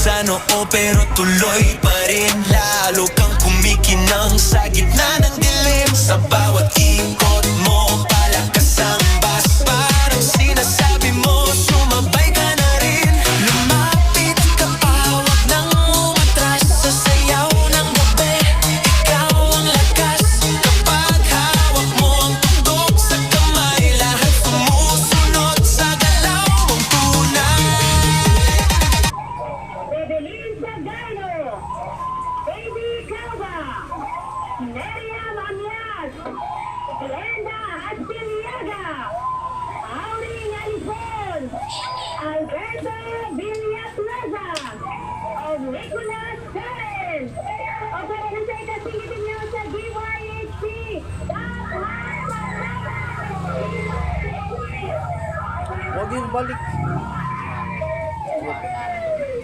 sa noo pero tuloy pa rin. Lalo kang kumikinang sa gitna ng dilim. Sa bawat ikot mo, palakas ang bas. Parang sinasabi mo, sumabay ka na rin. Lumapit ka pa, wag nang umatras. Sa sayaw ng gabi, ikaw ang lakas. Kapag hawak mo ang tugtog sa kamay, lahat sumusunod sa galaw mong tunay. Evelyn Sagano, Baby Calva, Miriam Anyas, Glenda Astiliaga, Auring Alifon, Alberto Villaplaza, o Nicolas Perez. O para na sa ikasingitin niyo sa DYHP, Huwag yung balik.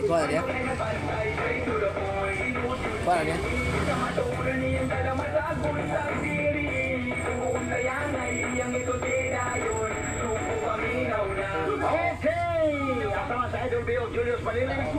Kuha niya? Kuha niya? Okay! Asama sa Idol Bio, Julius Paliling.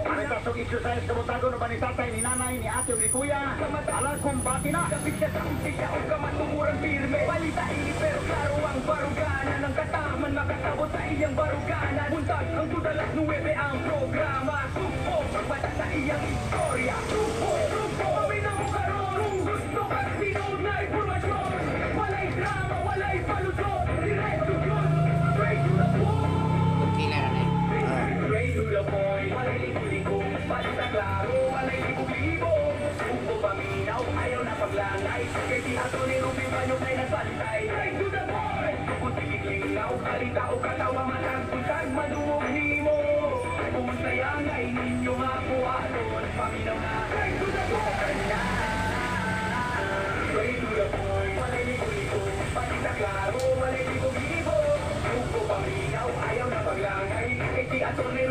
Panitasong exercise kamutago na ba ni tatay, ni nanay, ni ate, o ni kuya? Alam kong bati na. Kapit siya sa kusika o kamatungurang firme. Balita ini pero klaro ang barugana. Ng kataman makatabot sa iyang barugana. Buntag ang tudalas 9 ang programa. Supo, magbata sa iyang istorya. Supo, kami na mo karoon. Kung gusto kang sinod na impormasyon. Walay drama, walay palusot. Diretso yun, straight to the point. Straight to the point. Walay libo-libong, balita klaro. Walay libo-libong. Supo paminaw, ayaw na paglangay. Kay di ato ni Ruby Manok ay nagbantay. Straight to the point. Kung tigiglingaw, balita o katawa matang puntag maduog nimo. Kung sayang ay ninyo makuhanon. Paminaw na. Straight to the point. Straight to the point. Walay libo-libong, balita klaro. Walay libo-libong. Supo paminaw, ayaw na paglangay. Kay di ato ni